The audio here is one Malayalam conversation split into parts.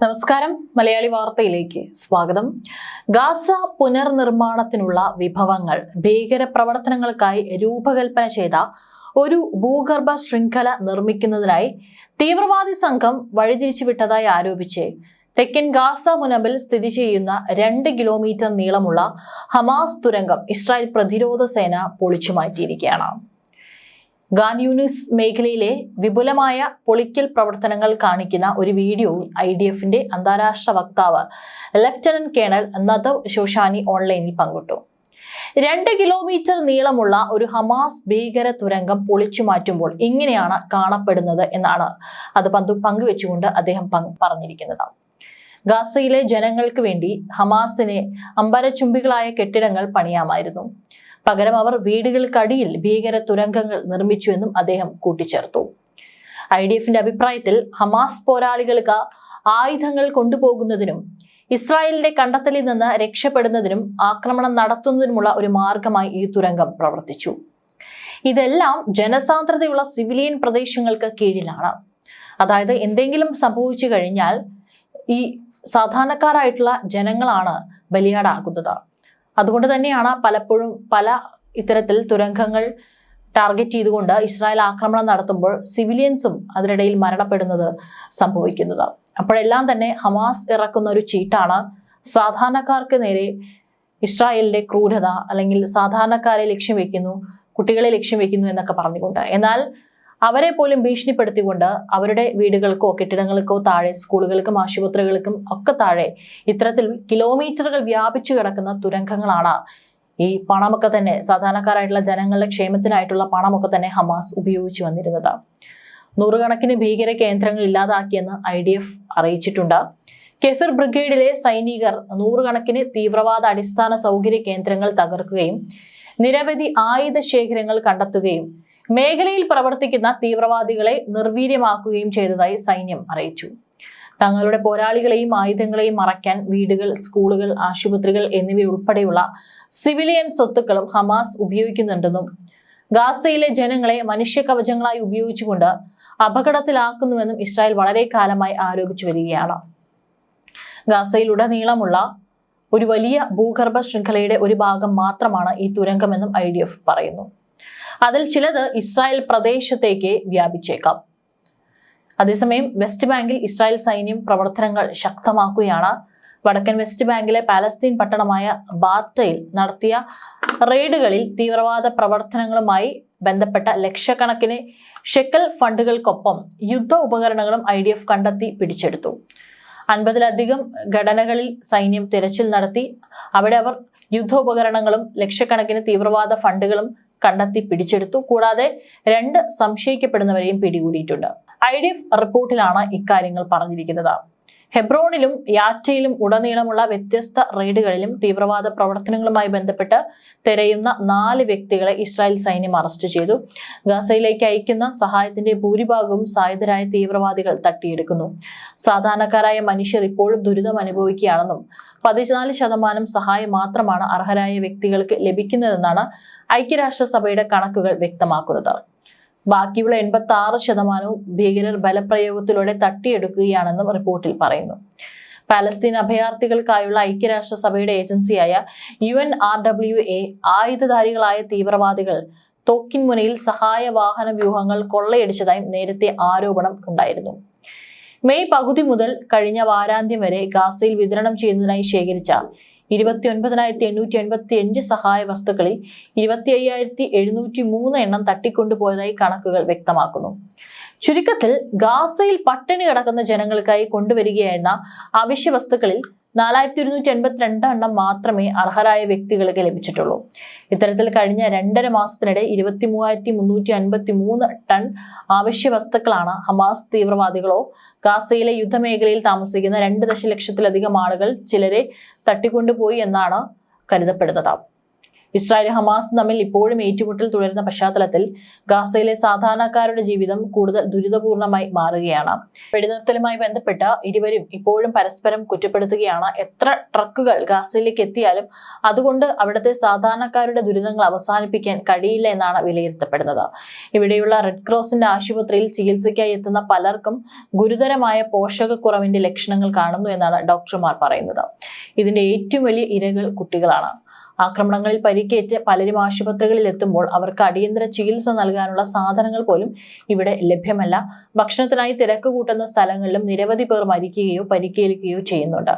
നമസ്കാരം, മലയാളി വാർത്തയിലേക്ക് സ്വാഗതം. ഗാസ പുനർനിർമ്മാണത്തിനുള്ള വിഭവങ്ങൾ ഭീകരപ്രവർത്തനങ്ങൾക്കായി രൂപകൽപ്പന ചെയ്ത ഒരു ഭൂഗർഭ ശൃംഖല നിർമ്മിക്കുന്നതിനായി തീവ്രവാദി സംഘം വഴിതിരിച്ചുവിട്ടതായി ആരോപിച്ച് തെക്കൻ ഗാസ മുനമ്പിൽ സ്ഥിതി ചെയ്യുന്ന 2 കിലോമീറ്റർ നീളമുള്ള ഹമാസ് തുരങ്കം ഇസ്രായേൽ പ്രതിരോധ സേന പൊളിച്ചുമാറ്റിയിരിക്കുകയാണ്. ഖാൻ യൂനിസ് മേഖലയിലെ വിപുലമായ പൊളിക്കൽ പ്രവർത്തനങ്ങൾ കാണിക്കുന്ന ഒരു വീഡിയോ IDFന്റെ അന്താരാഷ്ട്ര വക്താവ് ലഫ്റ്റനന്റ് കേണൽ നദവ് ഷോഷാനി ഓൺലൈനിൽ പങ്കിട്ടു. 2 കിലോമീറ്റർ നീളമുള്ള ഒരു ഹമാസ് ഭീകര തുരങ്കം പൊളിച്ചു മാറ്റുമ്പോൾ ഇങ്ങനെയാണ് കാണപ്പെടുന്നത് എന്നാണ് അത് പങ്കുവെച്ചുകൊണ്ട് അദ്ദേഹം പറഞ്ഞിരിക്കുന്നത്. ഗാസയിലെ ജനങ്ങൾക്ക് വേണ്ടി ഹമാസിനെ അമ്പരചുംബികളായ കെട്ടിടങ്ങൾ പണിയാമായിരുന്നു. പകരം അവർ വീടുകൾക്കടിയിൽ ഭീകര തുരങ്കങ്ങൾ നിർമ്മിച്ചുവെന്നും അദ്ദേഹം കൂട്ടിച്ചേർത്തു. IDFന്റെ അഭിപ്രായത്തിൽ ഹമാസ് പോരാളികൾക്ക് ആയുധങ്ങൾ കൊണ്ടുപോകുന്നതിനും ഇസ്രായേലിന്റെ കണ്ടെത്തലിൽ നിന്ന് രക്ഷപ്പെടുന്നതിനും ആക്രമണം നടത്തുന്നതിനുമുള്ള ഒരു മാർഗമായി ഈ തുരങ്കം പ്രവർത്തിച്ചു. ഇതെല്ലാം ജനസാന്ദ്രതയുള്ള സിവിലിയൻ പ്രദേശങ്ങൾക്ക് കീഴിലാണ്. അതായത് എന്തെങ്കിലും സംഭവിച്ചു കഴിഞ്ഞാൽ ഈ സാധാരണക്കാരായിട്ടുള്ള ജനങ്ങളാണ് ബലിയാടാകുന്നത്. അതുകൊണ്ട് തന്നെയാണ് പലപ്പോഴും പല ഇത്തരത്തിൽ തുരങ്കങ്ങൾ ടാർഗറ്റ് ചെയ്തുകൊണ്ട് ഇസ്രായേൽ ആക്രമണം നടത്തുമ്പോൾ സിവിലിയൻസും അതിനിടയിൽ മരണപ്പെടുന്നത് സംഭവിക്കുന്നത്. അപ്പോഴെല്ലാം തന്നെ ഹമാസ് ഇറക്കുന്ന ഒരു ചീട്ടാണ് സാധാരണക്കാർക്ക് നേരെ ഇസ്രായേലിന്റെ ക്രൂരത, അല്ലെങ്കിൽ സാധാരണക്കാരെ ലക്ഷ്യം വെക്കുന്നു, കുട്ടികളെ ലക്ഷ്യം വെക്കുന്നു എന്നൊക്കെ പറഞ്ഞുകൊണ്ട്. എന്നാൽ അവരെ പോലും ഭീഷണിപ്പെടുത്തിക്കൊണ്ട് അവരുടെ വീടുകൾക്കോ കെട്ടിടങ്ങൾക്കോ താഴെ, സ്കൂളുകൾക്കും ആശുപത്രികൾക്കും ഒക്കെ താഴെ ഇത്തരത്തിൽ കിലോമീറ്ററുകൾ വ്യാപിച്ചു കിടക്കുന്ന തുരങ്കങ്ങളാണ്. ഈ പണമൊക്കെ തന്നെ സാധാരണക്കാരായിട്ടുള്ള ജനങ്ങളുടെ ക്ഷേമത്തിനായിട്ടുള്ള പണമൊക്കെ തന്നെ ഹമാസ് ഉപയോഗിച്ചു വന്നിരുന്നത്. 100 കണക്കിന് ഭീകര കേന്ദ്രങ്ങൾ ഇല്ലാതാക്കിയെന്ന് IDF അറിയിച്ചിട്ടുണ്ട്. കെഫിർ ബ്രിഗേഡിലെ സൈനികർ 100 കണക്കിന് തീവ്രവാദ അടിസ്ഥാന സൗകര്യ കേന്ദ്രങ്ങൾ തകർക്കുകയും നിരവധി ആയുധ ശേഖരങ്ങൾ കണ്ടെത്തുകയും മേഖലയിൽ പ്രവർത്തിക്കുന്ന തീവ്രവാദികളെ നിർവീര്യമാക്കുകയും ചെയ്തതായി സൈന്യം അറിയിച്ചു. തങ്ങളുടെ പോരാളികളെയും ആയുധങ്ങളെയും മറയ്ക്കാൻ വീടുകൾ, സ്കൂളുകൾ, ആശുപത്രികൾ എന്നിവയുൾപ്പെടെയുള്ള സിവിലിയൻ സ്വത്തുക്കളും ഹമാസ് ഉപയോഗിക്കുന്നുണ്ടെന്നും ഗാസയിലെ ജനങ്ങളെ മനുഷ്യ കവചങ്ങളായി ഉപയോഗിച്ചുകൊണ്ട് അപകടത്തിലാക്കുന്നുവെന്നും ഇസ്രായേൽ വളരെ കാലമായി ആരോപിച്ചു വരികയാണ്. ഗാസയിലുടനീളമുള്ള ഒരു വലിയ ഭൂഗർഭ ശൃംഖലയുടെ ഒരു ഭാഗം മാത്രമാണ് ഈ തുരങ്കമെന്നും IDF പറയുന്നു. അതിൽ ചിലത് ഇസ്രായേൽ പ്രദേശത്തേക്ക് വ്യാപിച്ചേക്കാം. അതേസമയം വെസ്റ്റ് ബാങ്കിൽ ഇസ്രായേൽ സൈന്യം പ്രവർത്തനങ്ങൾ ശക്തമാക്കുകയാണ്. വടക്കൻ വെസ്റ്റ് ബാങ്കിലെ പാലസ്തീൻ പട്ടണമായ ബാത്തയിൽ നടത്തിയ റെയ്ഡുകളിൽ തീവ്രവാദ പ്രവർത്തനങ്ങളുമായി ബന്ധപ്പെട്ട ലക്ഷക്കണക്കിന് ഷെക്കൽ ഫണ്ടുകൾക്കൊപ്പം യുദ്ധ ഉപകരണങ്ങളും IDF കണ്ടെത്തി പിടിച്ചെടുത്തു. 50-ലധികം ഘടനകളിൽ സൈന്യം തിരച്ചിൽ നടത്തി. അവിടെ അവർ യുദ്ധോപകരണങ്ങളും ലക്ഷക്കണക്കിന് തീവ്രവാദ ഫണ്ടുകളും കണ്ടെത്തി പിടിച്ചെടുത്തു. കൂടാതെ 2 സംശയിക്കപ്പെടുന്നവരെയും പിടികൂടിയിട്ടുണ്ട്. IDF റിപ്പോർട്ടിലാണ് ഇക്കാര്യങ്ങൾ പറഞ്ഞിരിക്കുന്നത്. ഹെബ്രോണിലും യാറ്റയിലും ഉടനീളമുള്ള വ്യത്യസ്ത റെയ്ഡുകളിലും തീവ്രവാദ പ്രവർത്തനങ്ങളുമായി ബന്ധപ്പെട്ട് തിരയുന്ന 4 വ്യക്തികളെ ഇസ്രായേൽ സൈന്യം അറസ്റ്റ് ചെയ്തു. ഗാസയിലേക്ക് അയക്കുന്ന സഹായത്തിന്റെ ഭൂരിഭാഗവും സായുധരായ തീവ്രവാദികൾ തട്ടിയെടുക്കുന്നു. സാധാരണക്കാരായ മനുഷ്യർ ഇപ്പോഴും ദുരിതം അനുഭവിക്കുകയാണെന്നും 14% സഹായം മാത്രമാണ് അർഹരായ വ്യക്തികൾക്ക് ലഭിക്കുന്നതെന്നാണ് ഐക്യരാഷ്ട്രസഭയുടെ കണക്കുകൾ വ്യക്തമാക്കുന്നത്. ബാക്കിയുള്ള 86% ഭീകരർ ബലപ്രയോഗത്തിലൂടെ തട്ടിയെടുക്കുകയാണെന്നും റിപ്പോർട്ടിൽ പറയുന്നു. പാലസ്തീൻ അഭയാർത്ഥികൾക്കായുള്ള ഐക്യരാഷ്ട്രസഭയുടെ ഏജൻസിയായ UNRWA ആയുധധാരികളായ തീവ്രവാദികൾ തോക്കിൻ മുനയിൽ സഹായ വാഹന വ്യൂഹങ്ങൾ കൊള്ളയടിച്ചതായും നേരത്തെ ആരോപണം ഉണ്ടായിരുന്നു. മെയ് പകുതി മുതൽ കഴിഞ്ഞ വാരാന്ത്യം വരെ ഗാസയിൽ വിതരണം ചെയ്യുന്നതിനായി ശേഖരിച്ച 29,885 സഹായ വസ്തുക്കളിൽ 25,703 എണ്ണം തട്ടിക്കൊണ്ടുപോയതായി കണക്കുകൾ വ്യക്തമാക്കുന്നു. ചുരുക്കത്തിൽ ഗാസയിൽ പട്ടിണി കിടക്കുന്ന ജനങ്ങൾക്കായി കൊണ്ടുവരികയായിരുന്ന അവശ്യ വസ്തുക്കളിൽ 4,282 എണ്ണം മാത്രമേ അർഹരായ വ്യക്തികൾക്ക് ലഭിച്ചിട്ടുള്ളൂ. ഇത്തരത്തിൽ കഴിഞ്ഞ 2.5 മാസത്തിനിടെ 23,353 ടൺ അവശ്യ വസ്തുക്കളാണ് ഹമാസ് തീവ്രവാദികളോ ഗാസയിലെ യുദ്ധമേഖലയിൽ താമസിക്കുന്ന 2 ദശലക്ഷത്തിലധികം ആളുകൾ ചിലരെ തട്ടിക്കൊണ്ടുപോയി എന്നാണ് കരുതപ്പെടുന്നത്. ഇസ്രായേൽ ഹമാസ് തമ്മിൽ ഇപ്പോഴും ഏറ്റുമുട്ടൽ തുടരുന്ന പശ്ചാത്തലത്തിൽ ഗാസയിലെ സാധാരണക്കാരുടെ ജീവിതം കൂടുതൽ ദുരിതപൂർണമായി മാറുകയാണ്. വെടിനിർത്തലുമായി ബന്ധപ്പെട്ട് ഇരുവരും ഇപ്പോഴും പരസ്പരം കുറ്റപ്പെടുത്തുകയാണ്. എത്ര ട്രക്കുകൾ ഗാസയിലേക്ക് എത്തിയാലും അതുകൊണ്ട് അവിടുത്തെ സാധാരണക്കാരുടെ ദുരിതങ്ങൾ അവസാനിപ്പിക്കാൻ കഴിയില്ല എന്നാണ് വിലയിരുത്തപ്പെടുന്നത്. ഇവിടെയുള്ള റെഡ് ക്രോസിന്റെ ആശുപത്രിയിൽ ചികിത്സയ്ക്കായി എത്തുന്ന പലർക്കും ഗുരുതരമായ പോഷകക്കുറവിന്റെ ലക്ഷണങ്ങൾ കാണുന്നു എന്നാണ് ഡോക്ടർമാർ പറയുന്നത്. ഇതിന്റെ ഏറ്റവും വലിയ ഇരകൾ കുട്ടികളാണ്. ആക്രമണങ്ങളിൽ പരിക്കേറ്റ് പലരും ആശുപത്രികളിൽ എത്തുമ്പോൾ അവർക്ക് അടിയന്തര ചികിത്സ നൽകാനുള്ള സാധനങ്ങൾ പോലും ഇവിടെ ലഭ്യമല്ല. ഭക്ഷണത്തിനായി തിരക്ക് കൂട്ടുന്ന സ്ഥലങ്ങളിലും നിരവധി പേർ മരിക്കുകയോ പരിക്കേൽക്കുകയോ ചെയ്യുന്നുണ്ട്.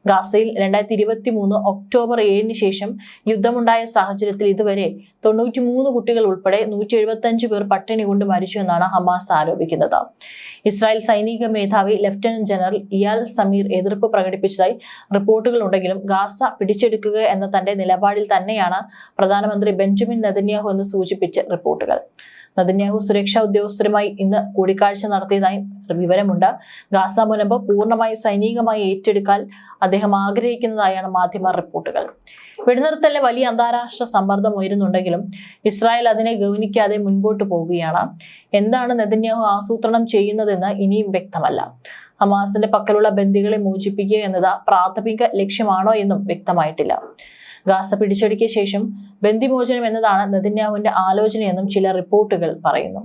ഗാസയിൽ 2023 ഒക്ടോബർ 7 ശേഷം യുദ്ധമുണ്ടായ സാഹചര്യത്തിൽ ഇതുവരെ 93 കുട്ടികൾ ഉൾപ്പെടെ 175 പേർ പട്ടിണി കൊണ്ട് മരിച്ചു എന്നാണ് ഹമാസ് ആരോപിക്കുന്നത്. ഇസ്രായേൽ സൈനിക മേധാവി ലഫ്റ്റനന്റ് ജനറൽ ഇയാൽ സമീർ എതിർപ്പ് പ്രകടിപ്പിച്ചതായി റിപ്പോർട്ടുകൾ ഉണ്ടെങ്കിലും ഗാസ പിടിച്ചെടുക്കുക എന്ന തന്റെ നിലപാടിൽ തന്നെയാണ് പ്രധാനമന്ത്രി ബെഞ്ചമിൻ നെതന്യാഹു എന്ന് സൂചിപ്പിച്ച് റിപ്പോർട്ടുകൾ. നെതന്യാഹു സുരക്ഷാ ഉദ്യോഗസ്ഥരുമായി ഇന്ന് കൂടിക്കാഴ്ച നടത്തിയതായി വിവരമുണ്ട്. ഗാസ മുനമ്പ് പൂർണ്ണമായി സൈനികമായി ഏറ്റെടുക്കാൻ അദ്ദേഹം ആഗ്രഹിക്കുന്നതായാണ് മാധ്യമ റിപ്പോർട്ടുകൾ. വെടിനിർത്തലിന് വലിയ അന്താരാഷ്ട്ര സമ്മർദ്ദം ഉയരുന്നുണ്ടെങ്കിലും ഇസ്രായേൽ അതിനെ ഗൗനിക്കാതെ മുൻപോട്ട് പോവുകയാണ്. എന്താണ് നെതന്യാഹു ആസൂത്രണം ചെയ്യുന്നതെന്ന് ഇനിയും വ്യക്തമല്ല. ഹമാസിന്റെ പക്കലുള്ള ബന്ദികളെ മോചിപ്പിക്കുക എന്നത് പ്രാഥമിക ലക്ഷ്യമാണോ എന്നും വ്യക്തമായിട്ടില്ല. ഗാസ പിടിച്ചെടുക്കിയ ശേഷം ബന്ദിമോചനം എന്നതാണ് നെതന്യാഹുവിന്റെ ആലോചനയെന്നും ചില റിപ്പോർട്ടുകൾ പറയുന്നു.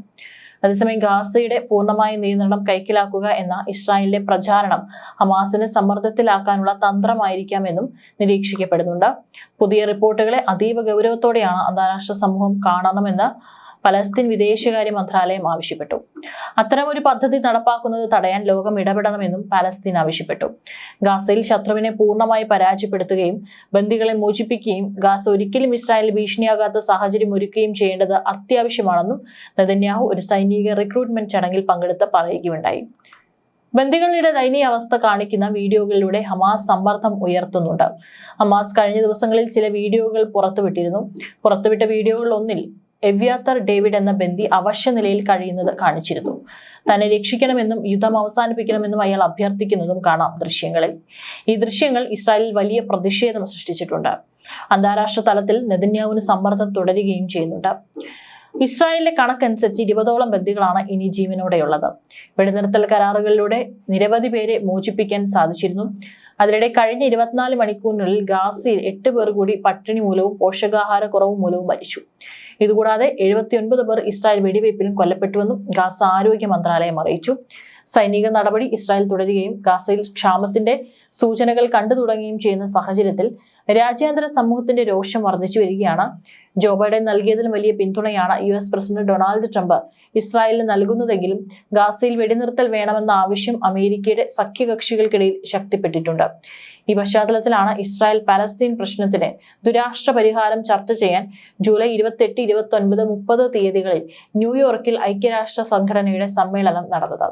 അതേസമയം ഗാസയുടെ പൂർണ്ണമായ നിയന്ത്രണം കൈക്കലാക്കുക എന്ന ഇസ്രായേലിന്റെ പ്രചാരണം ഹമാസിനെ സമ്മർദ്ദത്തിലാക്കാനുള്ള തന്ത്രമായിരിക്കാമെന്നും നിരീക്ഷിക്കപ്പെടുന്നുണ്ട്. പുതിയ റിപ്പോർട്ടുകളെ അതീവ ഗൗരവത്തോടെയാണ് അന്താരാഷ്ട്ര സമൂഹം കാണണമെന്ന് പലസ്തീൻ വിദേശകാര്യ മന്ത്രാലയം ആവശ്യപ്പെട്ടു. അത്തരമൊരു പദ്ധതി നടപ്പാക്കുന്നത് തടയാൻ ലോകം ഇടപെടണമെന്നും പാലസ്തീൻ ആവശ്യപ്പെട്ടു. ഗാസയിൽ ശത്രുവിനെ പൂർണ്ണമായി പരാജയപ്പെടുത്തുകയും ബന്ദികളെ മോചിപ്പിക്കുകയും ഗാസ ഒരിക്കലും ഇസ്രായേൽ ഭീഷണിയാകാത്ത സാഹചര്യം ഒരുക്കുകയും ചെയ്യേണ്ടത് അത്യാവശ്യമാണെന്നും നെതന്യാഹു ഒരു സൈനിക റിക്രൂട്ട്മെന്റ് ചടങ്ങിൽ പങ്കെടുത്ത് പറയുകയുണ്ടായി. ബന്ദികളുടെ ദയനീയ അവസ്ഥ കാണിക്കുന്ന വീഡിയോകളിലൂടെ ഹമാസ് സമ്മർദ്ദം ഉയർത്തുന്നുണ്ട്. ഹമാസ് കഴിഞ്ഞ ദിവസങ്ങളിൽ ചില വീഡിയോകൾ പുറത്തുവിട്ട വീഡിയോകളിൽ ഒന്നിൽ എവ്യാത്തർ ഡേവിഡ് എന്ന ബന്ദി അവശ്യ നിലയിൽ കഴിയുന്നത് കാണിച്ചിരുന്നു. തന്നെ രക്ഷിക്കണമെന്നും യുദ്ധം അവസാനിപ്പിക്കണമെന്നും അയാൾ അഭ്യർത്ഥിക്കുന്നതും കാണാം ദൃശ്യങ്ങളിൽ. ഈ ദൃശ്യങ്ങൾ ഇസ്രായേലിൽ വലിയ പ്രതിഷേധം സൃഷ്ടിച്ചിട്ടുണ്ട്. അന്താരാഷ്ട്ര തലത്തിൽ നെതന്യാഹുവിന് സമ്മർദ്ദം തുടരുകയും ചെയ്യുന്നുണ്ട്. ഇസ്രായേലിലെ കണക്കനുസരിച്ച് 20ഓളം ബന്ദികളാണ് ഇനി ജീവനോടെയുള്ളത്. വെടിനിർത്തൽ കരാറുകളിലൂടെ നിരവധി പേരെ മോചിപ്പിക്കാൻ സാധിച്ചിരുന്നു. അതിനിടെ കഴിഞ്ഞ 24 മണിക്കൂറിനുള്ളിൽ ഗാസയിൽ 8 പേർ കൂടി പട്ടിണി മൂലവും പോഷകാഹാരക്കുറവ് മൂലവും മരിച്ചു. ഇതുകൂടാതെ 79 പേർ ഇസ്രായേൽ വെടിവയ്പിലും കൊല്ലപ്പെട്ടുവെന്നും ഗാസ ആരോഗ്യ മന്ത്രാലയം അറിയിച്ചു. സൈനിക നടപടി ഇസ്രായേൽ തുടരുകയും ഗാസയിൽ ക്ഷാമത്തിന്റെ സൂചനകൾ കണ്ടു തുടങ്ങുകയും ചെയ്യുന്ന സാഹചര്യത്തിൽ രാജ്യാന്തര സമൂഹത്തിന്റെ രോഷം വർദ്ധിച്ചു വരികയാണ്. ജോ ബൈഡൻ നൽകിയതിലും വലിയ പിന്തുണയാണ് US പ്രസിഡന്റ് ഡൊണാൾഡ് ട്രംപ് ഇസ്രായേലിന് നൽകുന്നതെങ്കിലും ഗാസയിൽ വെടിനിർത്തൽ വേണമെന്ന ആവശ്യം അമേരിക്കയുടെ സഖ്യകക്ഷികൾക്കിടയിൽ ശക്തിപ്പെട്ടിട്ടുണ്ട്. ഈ പശ്ചാത്തലത്തിലാണ് ഇസ്രായേൽ പാലസ്തീൻ പ്രശ്നത്തിന് ദുരാഷ്ട്ര പരിഹാരം ചർച്ച ചെയ്യാൻ ജൂലൈ 28, 29, 30 തീയതികളിൽ ന്യൂയോർക്കിൽ ഐക്യരാഷ്ട്ര സംഘടനയുടെ സമ്മേളനം നടന്നത്.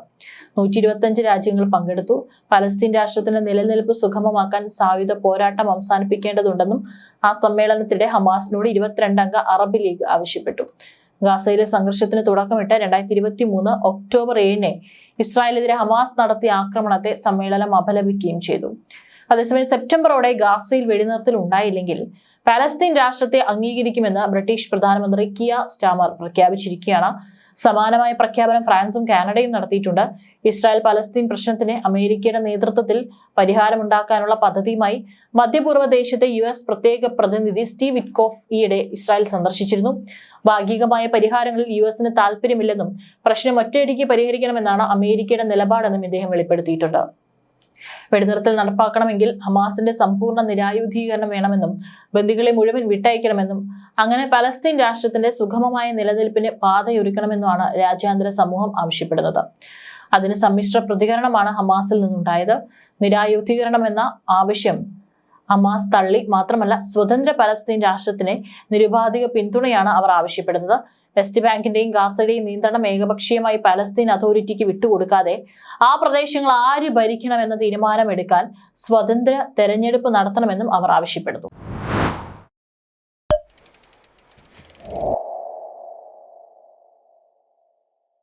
125 രാജ്യങ്ങൾ പങ്കെടുത്തു. പലസ്തീൻ രാഷ്ട്രത്തിന്റെ നിലനിൽപ്പ് സുഗമമാക്കാൻ സായുധ പോരാട്ടം അവസാനിപ്പിക്കേണ്ടതുണ്ടെന്നും ആ സമ്മേളനത്തിനിടെ ഹമാസിനോട് 22 അംഗ അറബ് ലീഗ് ആവശ്യപ്പെട്ടു. ഗാസയിലെ സംഘർഷത്തിന് തുടക്കമിട്ട് 2023 ഒക്ടോബർ 7 ഇസ്രായേലിനെതിരെ ഹമാസ് നടത്തിയ ആക്രമണത്തെ സമ്മേളനം അപലപിക്കുകയും ചെയ്തു. അതേസമയം സെപ്റ്റംബറോടെ ഗാസയിൽ വെടിനിർത്തൽ ഉണ്ടായില്ലെങ്കിൽ പാലസ്തീൻ രാഷ്ട്രത്തെ അംഗീകരിക്കുമെന്ന് ബ്രിട്ടീഷ് പ്രധാനമന്ത്രി കിയർ സ്റ്റാമർ പ്രഖ്യാപിച്ചിരിക്കുകയാണ്. സമാനമായ പ്രഖ്യാപനം ഫ്രാൻസും കാനഡയും നടത്തിയിട്ടുണ്ട്. ഇസ്രായേൽ പലസ്തീൻ പ്രശ്നത്തിന് അമേരിക്കയുടെ നേതൃത്വത്തിൽ പരിഹാരമുണ്ടാക്കാനുള്ള പദ്ധതിയുമായി മധ്യപൂർവ്വ ദേശത്തെ US പ്രത്യേക പ്രതിനിധി സ്റ്റീവ് വിറ്റ്കോഫ് ഈയിടെ ഇസ്രായേൽ സന്ദർശിച്ചിരുന്നു. ഭാഗികമായ പരിഹാരങ്ങളിൽ US താല്പര്യമില്ലെന്നും പ്രശ്നം ഒറ്റയടിക്ക് പരിഹരിക്കണമെന്നാണ് അമേരിക്കയുടെ നിലപാടെന്നും ഇദ്ദേഹം വെളിപ്പെടുത്തിയിട്ടുണ്ട്. വെടിനിർത്തൽ നടപ്പാക്കണമെങ്കിൽ ഹമാസിന്റെ സമ്പൂർണ്ണ നിരായുധീകരണം വേണമെന്നും ബന്ദികളെ മുഴുവൻ വിട്ടയക്കണമെന്നും അങ്ങനെ പലസ്തീൻ രാഷ്ട്രത്തിന്റെ സുഗമമായ നിലനിൽപ്പിന് പാതയൊരുക്കണമെന്നുമാണ് രാജ്യാന്തര സമൂഹം ആവശ്യപ്പെടുന്നത്. അതിന് സമ്മിശ്ര പ്രതികരണമാണ് ഹമാസിൽ നിന്നുണ്ടായത്. നിരായുധീകരണം എന്ന ആവശ്യം ഹമാസ് തള്ളി. മാത്രമല്ല, സ്വതന്ത്ര പലസ്തീൻ രാഷ്ട്രത്തിന് നിരുപാധിക പിന്തുണയാണ് അവർ ആവശ്യപ്പെടുന്നത്. വെസ്റ്റ് ബാങ്കിന്റെയും ഗാസയുടെയും നിയന്ത്രണം ഏകപക്ഷീയമായി പലസ്തീൻ അതോറിറ്റിക്ക് വിട്ടുകൊടുക്കാതെ ആ പ്രദേശങ്ങൾ ആര് ഭരിക്കണമെന്ന തീരുമാനമെടുക്കാൻ സ്വതന്ത്ര തെരഞ്ഞെടുപ്പ് നടത്തണമെന്നും അവർ ആവശ്യപ്പെടുന്നു.